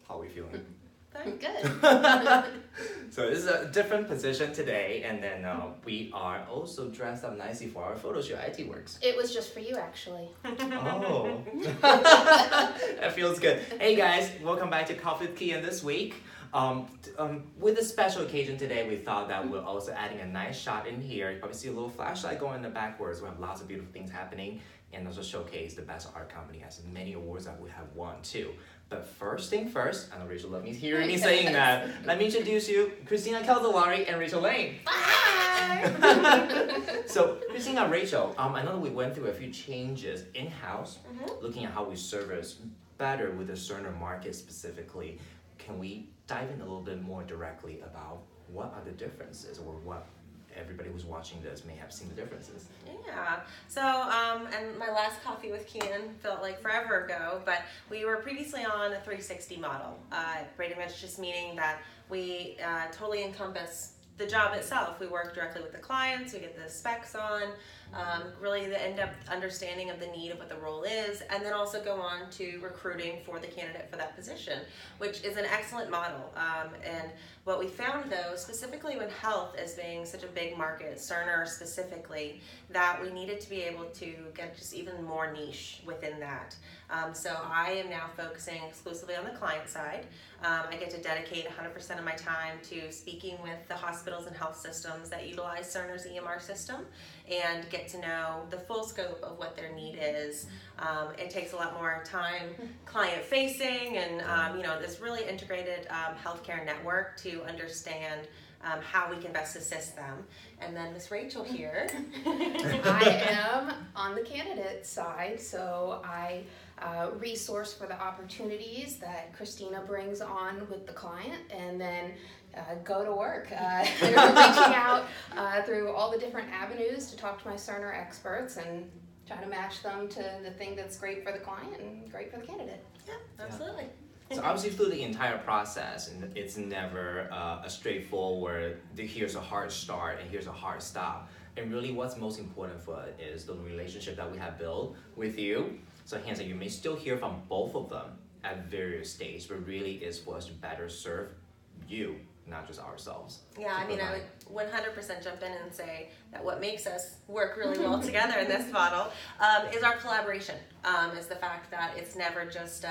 How are we feeling? Very good. So this is a different position today, and then we are also dressed up nicely for our photo shoot at IT Works. It was just for you, actually. Oh, that feels good. Hey guys, welcome back to Coffee with Kyan this week. With a special occasion today, we thought that we're also adding a nice shot in here. You probably see a little flashlight going in the backwards. We have lots of beautiful things happening, and also showcase the best art company has many awards that we have won too. But first thing first, I know Rachel loves me hearing me saying that. Let me introduce you, Christina Calzolari and Rachel Lane. Bye! So, Christina and Rachel, I know that we went through a few changes in-house, looking at how we service better with the Cerner market specifically. Can we dive in a little bit more directly about what are the differences, or what everybody who's watching this may have seen the differences? Yeah, so and my last coffee with Kyan felt like forever ago, but we were previously on a 360 model, pretty much just meaning that we totally encompass the job itself. We work directly with the clients, we get the specs on, really the in-depth understanding of the need of what the role is, and then also go on to recruiting for the candidate for that position, which is an excellent model. And what we found though, specifically with health as being such a big market, Cerner specifically, that we needed to be able to get just even more niche within that. So I am now focusing exclusively on the client side. I get to dedicate 100% of my time to speaking with the hospitals and health systems that utilize Cerner's EMR system and get to know the full scope of what their need is. It takes a lot more time client facing and this really integrated healthcare network to understand how we can best assist them. And then Miss Rachel here. I am on the candidate side, so I resource for the opportunities that Christina brings on with the client, and then go to work. Reaching out through all the different avenues to talk to my Cerner experts and try to match them to the thing that's great for the client and great for the candidate. Yeah, absolutely. So obviously through the entire process, and it's never a straightforward, here's a hard start and here's a hard stop. And really what's most important for it is the relationship that we have built with you. So hence you may still hear from both of them at various stages, but really is for us to better serve you, not just ourselves. Yeah, I mean, I would 100% jump in and say that what makes us work really well together in this model is our collaboration, is the fact that it's never just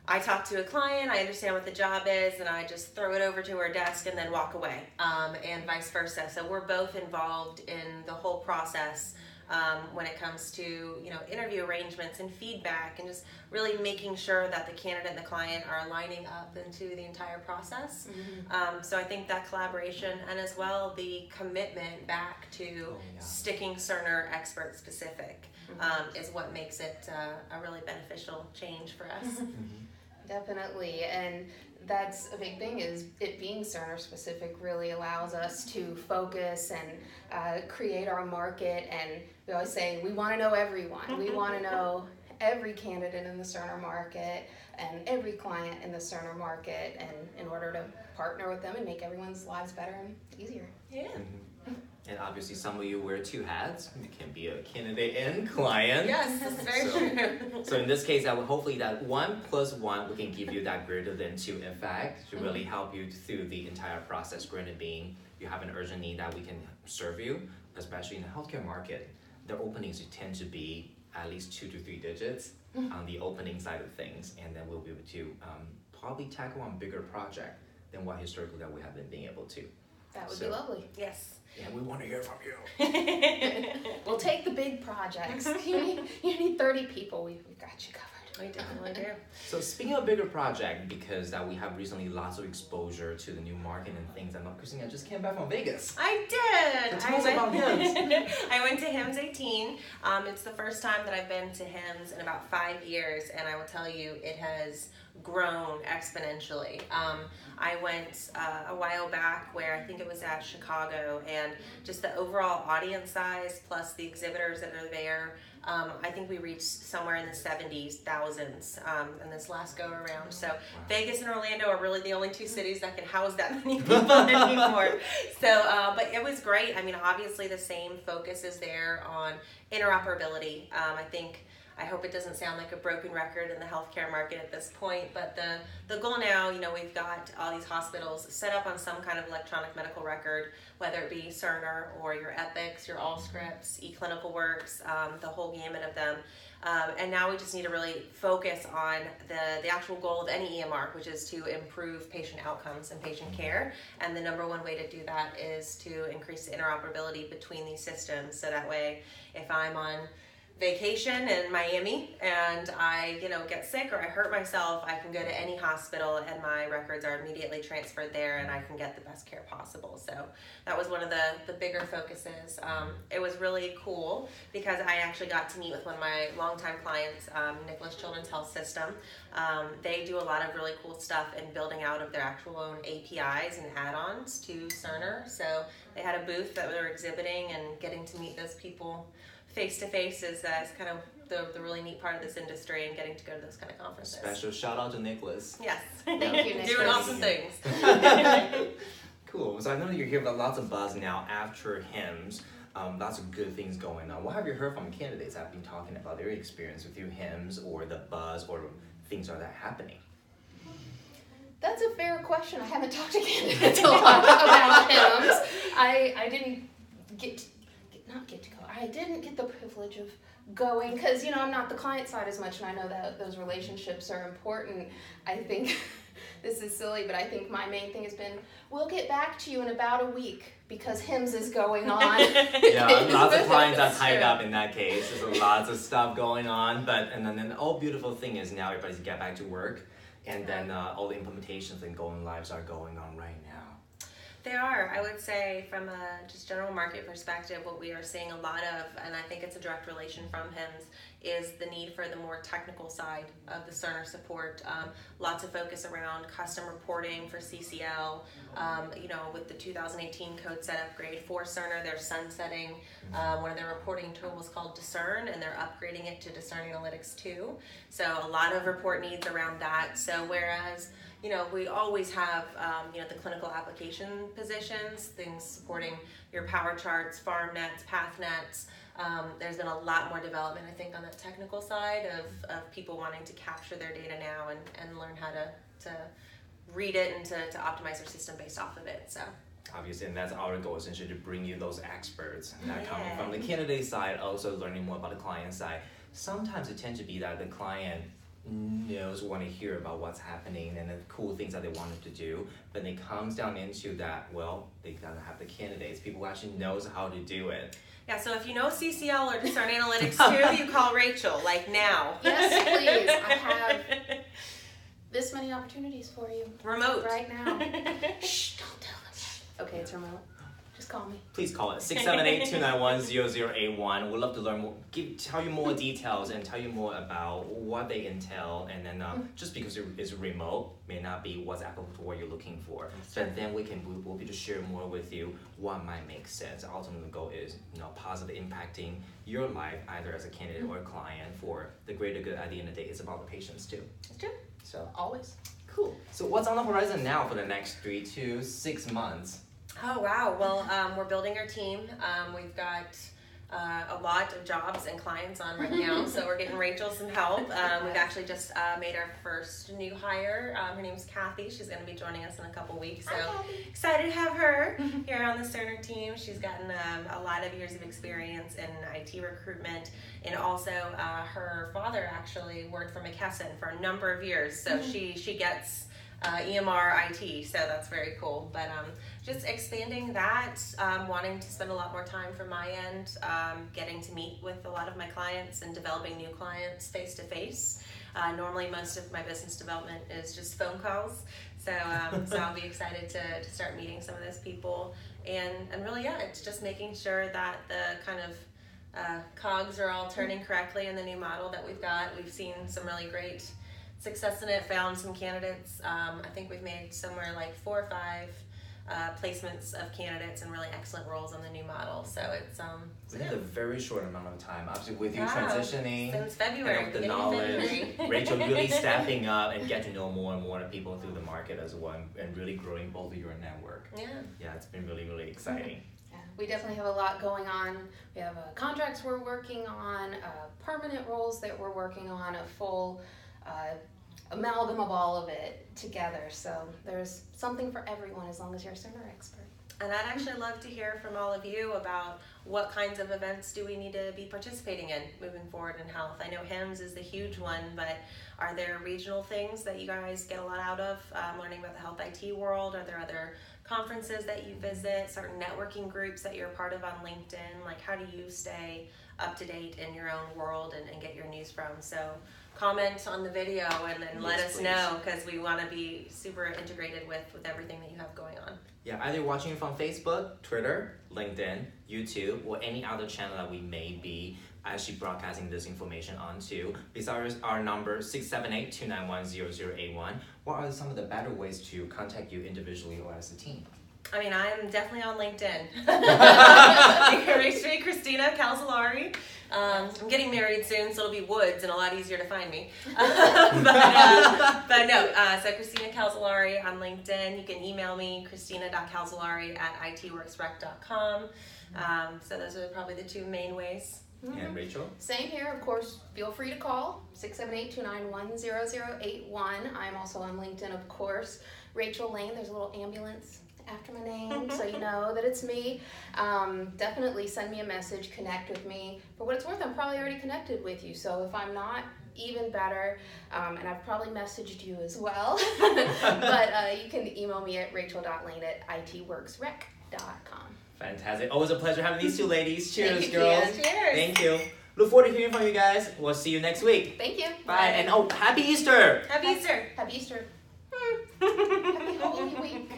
I talk to a client, I understand what the job is, and I just throw it over to her desk and then walk away, and vice versa. So we're both involved in the whole process when it comes to interview arrangements and feedback, and just really making sure that the candidate and the client are lining up into the entire process. So I think that collaboration, and as well the commitment back to sticking Cerner expert specific, is what makes it a really beneficial change for us. Definitely, and that's a big thing, is it being Cerner specific really allows us to focus and create our market. And we always say we want to know everyone. We want to know every candidate in the Cerner market and every client in the Cerner market, and in order to partner with them and make everyone's lives better and easier. Yeah. And obviously some of you wear two hats. You can be a candidate and client. Yes, that's very true. So in this case, hopefully that 1 + 1, we can give you that greater than 2 effect to really help you through the entire process. Granted being, you have an urgent need that we can serve you, especially in the healthcare market. The openings tend to be at least 2 to 3 digits on the opening side of things, and then we'll be able to probably tackle on bigger project than what historically that we have been being able to. That would be lovely. Yes. Yeah, we want to hear from you. We'll take the big projects. You need 30 people. We've got you covered. We definitely do. So speaking of bigger project, because we have recently lots of exposure to the new market and things. I know Christina just came back from Vegas. I did. Tell us about HIMSS. I went to HIMSS 18. It's the first time that I've been to HIMSS in about 5 years, and I will tell you, it has grown exponentially. I went a while back where I think it was at Chicago, and just the overall audience size plus the exhibitors that are there, I think we reached somewhere in the 70s, thousands in this last go around. So Vegas and Orlando are really the only two cities that can house that many people anymore. So, but it was great. I mean, obviously the same focus is there on interoperability. I think I hope it doesn't sound like a broken record in the healthcare market at this point, but the goal now, we've got all these hospitals set up on some kind of electronic medical record, whether it be Cerner or your Epics, your Allscripts, eClinicalWorks, the whole gamut of them. And now we just need to really focus on the actual goal of any EMR, which is to improve patient outcomes and patient care. And the number one way to do that is to increase the interoperability between these systems. So that way, if I'm on vacation in Miami and I get sick or I hurt myself, I can go to any hospital and my records are immediately transferred there and I can get the best care possible. So that was one of the bigger focuses. It was really cool because I actually got to meet with one of my longtime clients, Nicholas Children's Health System. They do a lot of really cool stuff in building out of their actual own APIs and add-ons to Cerner. So they had a booth that they were exhibiting, and getting to meet those people face-to-face is kind of the really neat part of this industry, and getting to go to those kind of conferences. Special shout out to Nicholas. Yes. Thank you, Nicholas. Doing awesome things. Cool. So I know that you're here with lots of buzz now after HIMSS. Lots of good things going on. What have you heard from candidates that have been talking about their experience with you, HIMSS, or the buzz, or things like that happening? That's a fair question. I haven't talked to candidates a lot about HIMSS. I didn't not get to go. I didn't get the privilege of going because, I'm not the client side as much, and I know that those relationships are important. I think this is silly, but I think my main thing has been, we'll get back to you in about a week because HIMSS is going on. Yeah, lots of clients are tied up in that case. There's lots of stuff going on, and then the whole beautiful thing is now everybody's get back to work, and then all the implementations and going lives are going on right now. They are. I would say from a just general market perspective, what we are seeing a lot of, and I think it's a direct relation from HIMSS, is the need for the more technical side of the Cerner support. Lots of focus around custom reporting for CCL. With the 2018 code set upgrade for Cerner, they're sunsetting one of their reporting tools called Discern, and they're upgrading it to Discern Analytics 2. So a lot of report needs around that. So whereas we always have, the clinical application positions, things supporting your power charts, farm nets, path nets. There's been a lot more development, I think, on the technical side of people wanting to capture their data now and learn how to read it and to optimize their system based off of it. So. Obviously, and that's our goal, essentially, to bring you those experts. And that coming from the candidate side, also learning more about the client side. Sometimes it tends to be that the client want to hear about what's happening and the cool things that they wanted to do, but it comes down into that, they gotta have the candidates, people who actually knows how to do it. Yeah, so if you know CCL or Discern Analytics 2, you call Rachel, now. Yes, please. I have this many opportunities for you. Remote. Right now. Shh, don't tell them. Okay, it's remote. Just call me. Please call it 678-291-0081. We'd love to learn more, tell you more details and tell you more about what they entail. And then just because it's remote may not be what's applicable to what you're looking for. But then we'll be able to share more with you what might make sense. Ultimately, the goal is positive impacting your life either as a candidate or a client for the greater good. At the end of the day, it's about the patients too. It's true. So always. Cool. So what's on the horizon now for the next 3 to 6 months? Oh, wow. Well, we're building our team. We've got a lot of jobs and clients on right now, so we're getting Rachel some help. We've actually just made our first new hire. Her name's Kathy. She's going to be joining us in a couple weeks, so excited to have her here on the Cerner team. She's gotten a lot of years of experience in IT recruitment, and also her father actually worked for McKesson for a number of years, so she gets EMR IT, so that's very cool. But just expanding that, wanting to spend a lot more time from my end, getting to meet with a lot of my clients and developing new clients face to face. Normally most of my business development is just phone calls, so I'll be excited to start meeting some of those people, and really it's just making sure that the kind of cogs are all turning correctly in the new model that we've got. We've seen some really great success in it, found some candidates. I think we've made somewhere like 4 or 5 placements of candidates in really excellent roles on the new model. So it's within a very short amount of time. Obviously, with you transitioning since February, and the knowledge, Rachel really stepping up and get to know more and more people through the market as well, and really growing both of your network. Yeah, it's been really, really exciting. Yeah, we definitely have a lot going on. We have contracts we're working on, permanent roles that we're working on, a full amalgam of all of it together. So there's something for everyone as long as you're a Cerner expert. And I'd actually love to hear from all of you about what kinds of events do we need to be participating in moving forward in health. I know HIMSS is the huge one, but are there regional things that you guys get a lot out of, learning about the health IT world? Are there other conferences that you visit, certain networking groups that you're part of on LinkedIn? Like, how do you stay up to date in your own world and get your news from? So comment on the video and then let us know, because we want to be super integrated with everything that you have going on. Yeah, either watching it from Facebook, Twitter, LinkedIn, YouTube, or any other channel that we may be actually broadcasting this information onto. Besides our number 678-291-0081, what are some of the better ways to contact you individually or as a team? I mean, I'm definitely on LinkedIn. You can reach me, Christina Calzolari. I'm getting married soon, so it'll be Woods and a lot easier to find me. But no, so Christina Calzolari on LinkedIn. You can email me, christina.calzolari@itworksrec.com. So those are probably the two main ways. And Rachel? Same here, of course. Feel free to call 678-291-0081. I'm also on LinkedIn, of course. Rachel Lane. There's a little ambulance after my name, so you know that it's me. Definitely send me a message, connect with me. For what it's worth, I'm probably already connected with you, so if I'm not, even better. And I've probably messaged you as well. But you can email me at rachel.lane@itworksrec.com. Fantastic. Always a pleasure having these two ladies. Cheers, Thank you, girls. Kyan. Cheers. Thank you. Look forward to hearing from you guys. We'll see you next week. Thank you. Bye. And oh, happy Easter. Happy Easter. Happy Easter. Happy Holy Week.